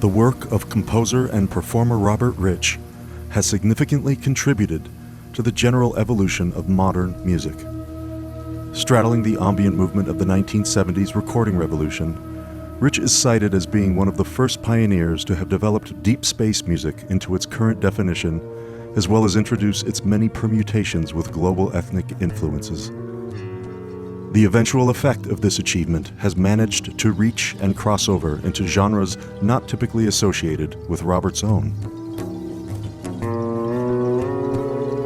The work of composer and performer Robert Rich has significantly contributed to the general evolution of modern music. Straddling the ambient movement of the 1970s recording revolution, Rich is cited as being one of the first pioneers to have developed deep space music into its current definition, as well as introduce its many permutations with global ethnic influences. The eventual effect of this achievement has managed to reach and cross over into genres not typically associated with Robert's own.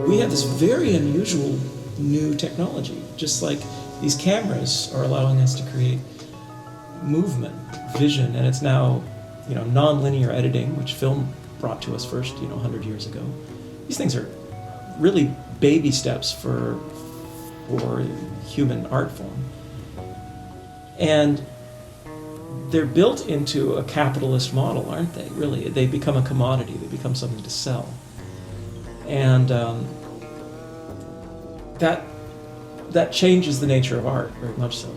We have this very unusual new technology, just like these cameras are allowing us to create movement, vision, and it's now, non-linear editing, which film brought to us first, 100 years ago. These things are really baby steps for human art form. And they're built into a capitalist model, aren't they? Really, they become a commodity, they become something to sell. And that changes the nature of art very much so,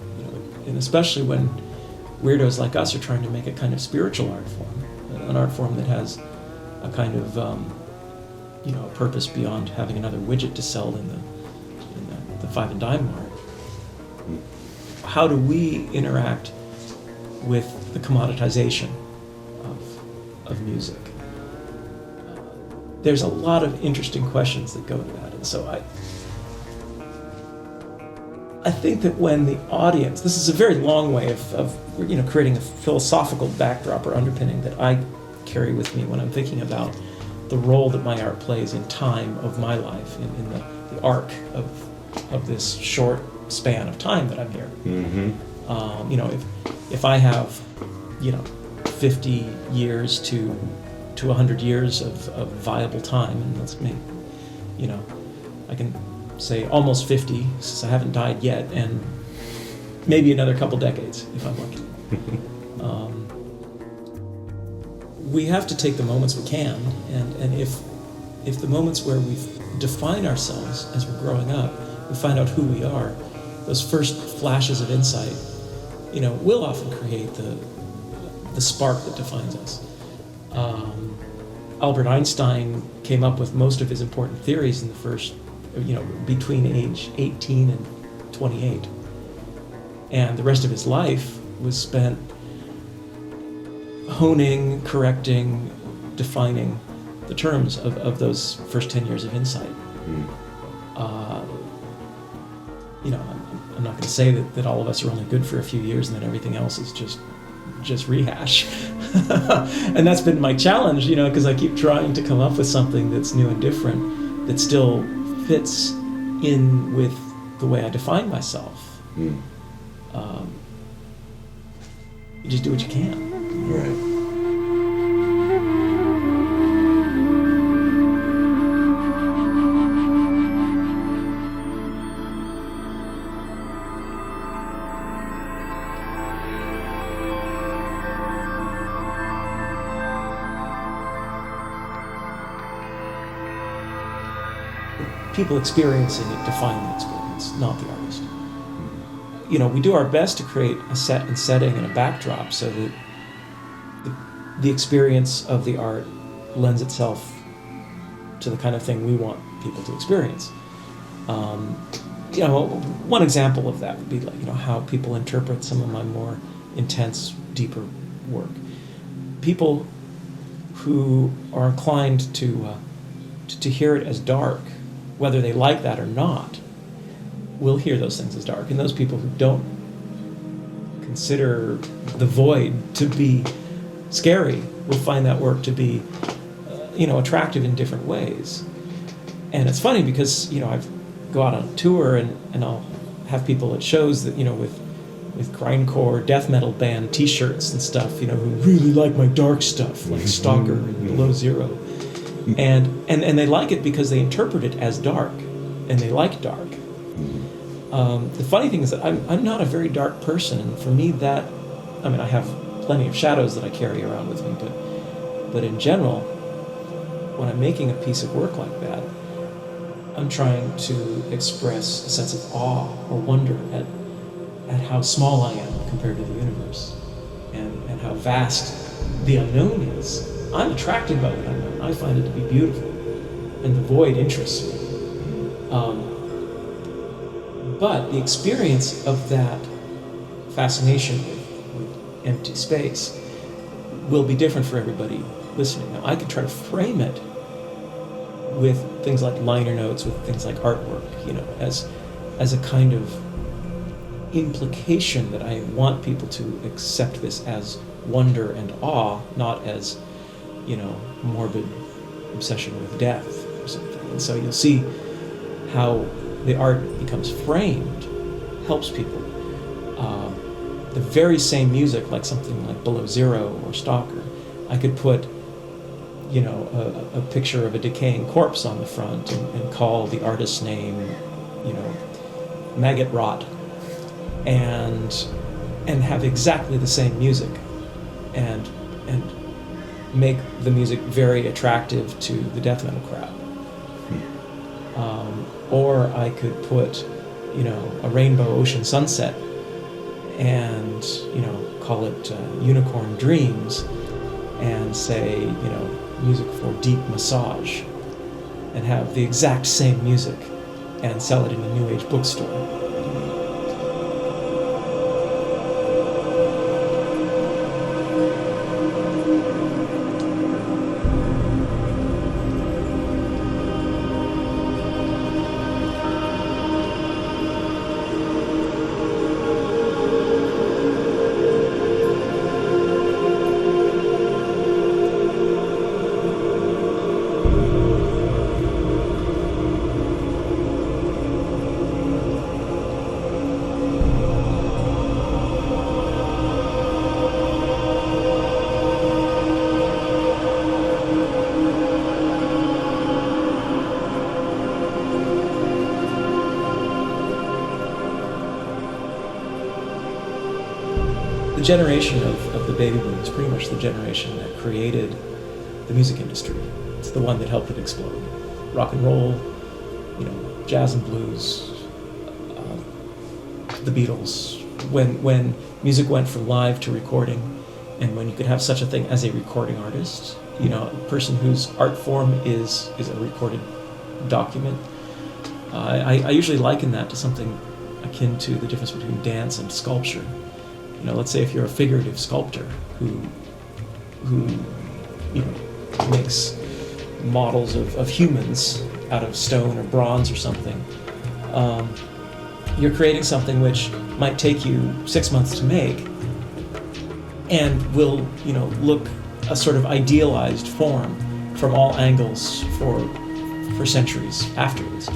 and especially when weirdos like us are trying to make a kind of spiritual art form, an art form that has a kind of a purpose beyond having another widget to sell in the five and dime mart. How do we interact with the commoditization of music? There's a lot of interesting questions that go to that, and so I think that when the audience, this is a very long way of creating a philosophical backdrop or underpinning that I carry with me when I'm thinking about the role that my art plays in time of my life, in the arc of this short span of time that I'm here. If I have 50 years to 100 years of viable time, and let's make I can say almost 50 since I haven't died yet, and maybe another couple decades if I'm lucky. We have to take the moments we can, and if the moments where we define ourselves as we're growing up, we find out who we are, those first flashes of insight, will often create the spark that defines us. Albert Einstein came up with most of his important theories in the first, between age 18 and 28. And the rest of his life was spent honing, correcting, defining the terms of those first 10 years of insight. I'm not going to say that all of us are only good for a few years and that everything else is just rehash. And that's been my challenge, because I keep trying to come up with something that's new and different that still fits in with the way I define myself. You just do what you can. Right. People experiencing it define the experience, not the artist. We do our best to create a set and setting and a backdrop so that the experience of the art lends itself to the kind of thing we want people to experience. One example of that would be how people interpret some of my more intense, deeper work. People who are inclined to hear it as dark, whether they like that or not, will hear those things as dark. And those people who don't consider the void to be scary will find that work to be, attractive in different ways. And it's funny because, I go out on a tour and I'll have people at shows that, with grindcore death metal band t-shirts and stuff, who really like my dark stuff, like Stalker and Below Zero. And they like it because they interpret it as dark, and they like dark. The funny thing is that I'm not a very dark person, and for me I have plenty of shadows that I carry around with me, but in general, when I'm making a piece of work like that, I'm trying to express a sense of awe or wonder at how small I am compared to the universe, and how vast the unknown is. I'm attracted by the unknown. I find it to be beautiful, and the void interests me. But the experience of that fascination with empty space will be different for everybody listening. Now, I could try to frame it with things like liner notes, with things like artwork, as a kind of implication that I want people to accept this as wonder and awe, not as, morbid obsession with death or something. And so you'll see how the art becomes framed, helps people. The very same music, like something like Below Zero or Stalker, I could put, a picture of a decaying corpse on the front and call the artist's name, Maggot Rot, and have exactly the same music, and make the music very attractive to the death metal crowd. Or I could put, a rainbow ocean sunset and, call it Unicorn Dreams, and say, music for deep massage, and have the exact same music and sell it in a New Age bookstore. The generation of the baby boom is pretty much the generation that created the music industry. It's the one that helped it explode. Rock and roll, jazz and blues, the Beatles. When music went from live to recording, and when you could have such a thing as a recording artist, a person whose art form is a recorded document. I usually liken that to something akin to the difference between dance and sculpture. Let's say if you're a figurative sculptor who makes models of humans out of stone or bronze or something, you're creating something which might take you 6 months to make, and will look a sort of idealized form from all angles for centuries afterwards.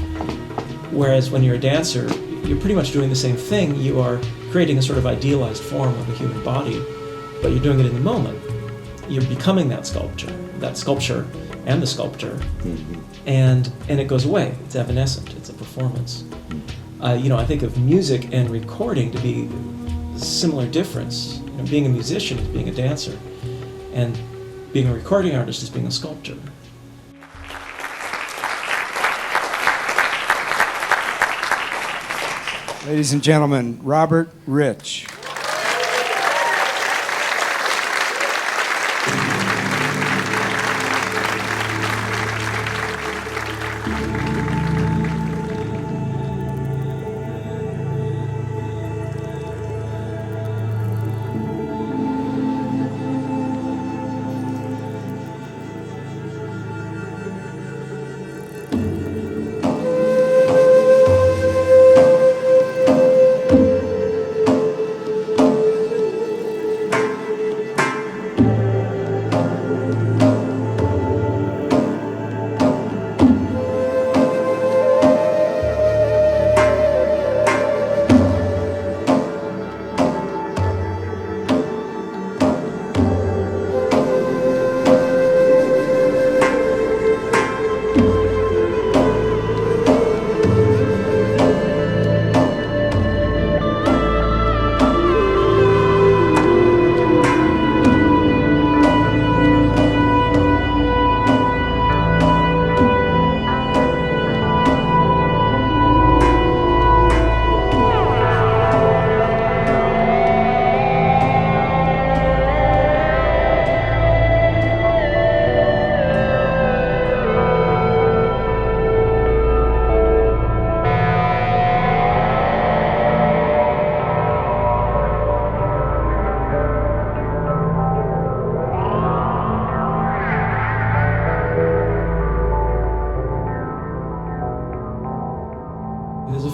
Whereas when you're a dancer, you're pretty much doing the same thing. You are creating a sort of idealized form of a human body, but you're doing it in the moment. You're becoming that sculpture and the sculptor, and it goes away. It's evanescent. It's a performance. I think of music and recording to be a similar difference. Being a musician is being a dancer, and being a recording artist is being a sculptor. Ladies and gentlemen, Robert Rich.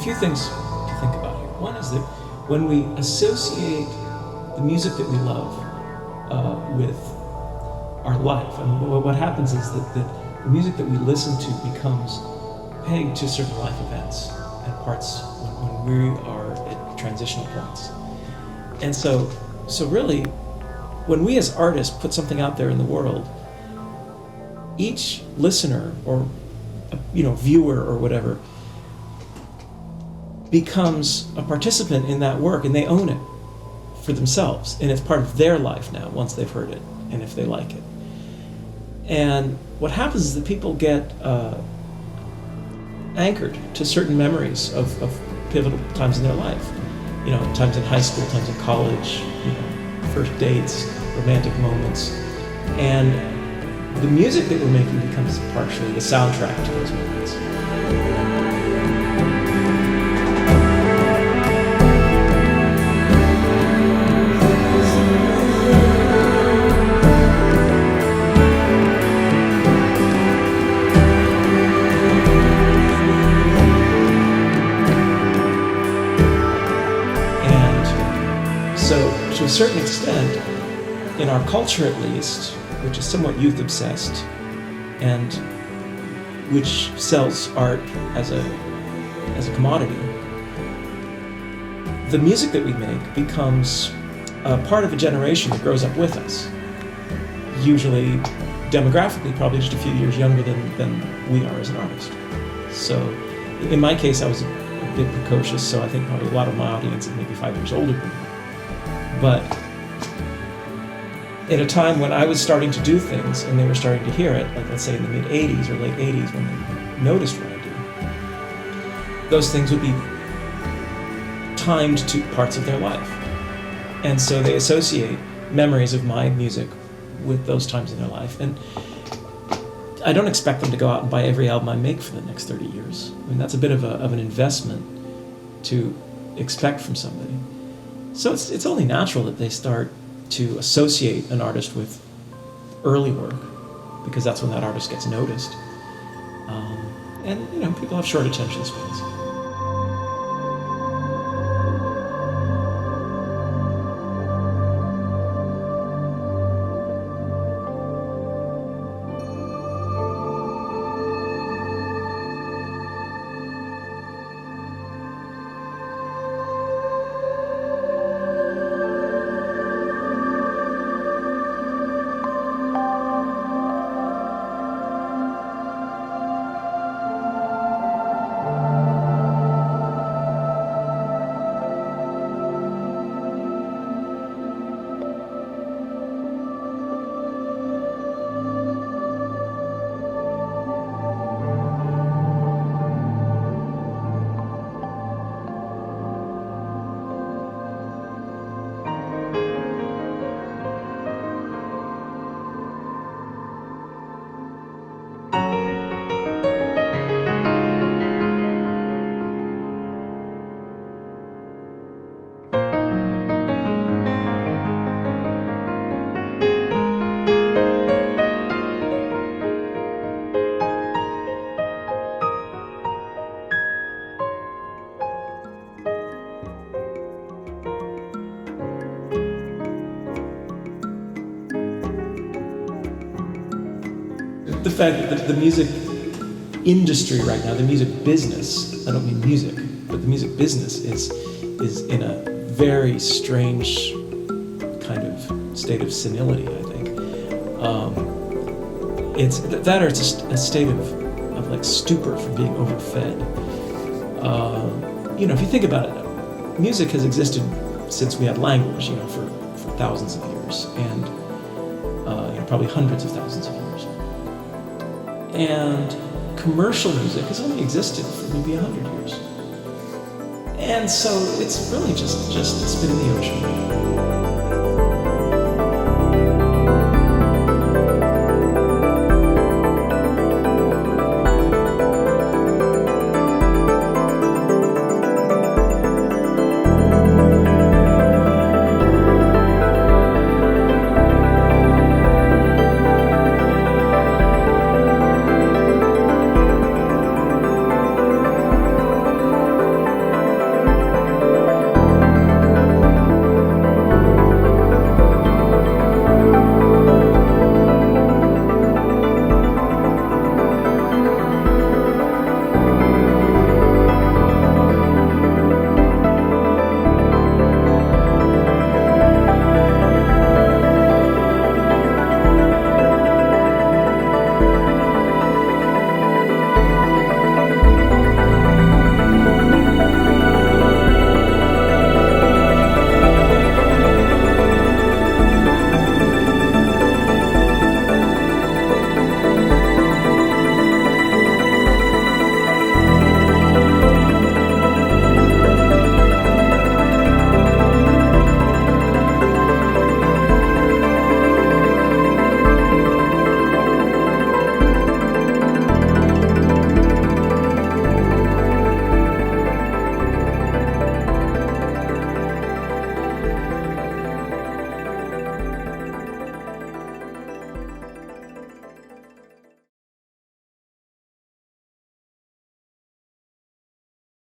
a few things to think about here. One is that when we associate the music that we love with our life, I mean, what happens is that the music that we listen to becomes pegged to certain life events and parts when we are at transitional points. And so really, when we as artists put something out there in the world, each listener or viewer or whatever becomes a participant in that work, and they own it for themselves, and it's part of their life now once they've heard it and if they like it. And what happens is that people get anchored to certain memories of pivotal times in their life, times in high school, times in college, first dates, romantic moments, and the music that we're making becomes partially the soundtrack to those moments. And so, to a certain extent, in our culture at least, which is somewhat youth-obsessed, and which sells art as a commodity, the music that we make becomes a part of a generation that grows up with us. Usually, demographically, probably just a few years younger than we are as an artist. So, in my case, I was a bit precocious, so I think probably a lot of my audience is maybe 5 years older than me. But at a time when I was starting to do things and they were starting to hear it, like let's say in the mid-'80s or late '80s when they noticed what I do, those things would be timed to parts of their life. And so they associate memories of my music with those times in their life. And I don't expect them to go out and buy every album I make for the next 30 years. I mean, that's a bit of an investment to expect from somebody. So it's only natural that they start to associate an artist with early work, because that's when that artist gets noticed. And people have short attention spans. The fact that the music industry right now, the music business, I don't mean music, but the music business is in a very strange kind of state of senility, I think. It's that, or it's a state of like stupor from being overfed. If you think about it, music has existed since we had language, for thousands of years, and probably hundreds of thousands of years. And commercial music has only existed for maybe 100 years. And so it's really just a spit in the ocean.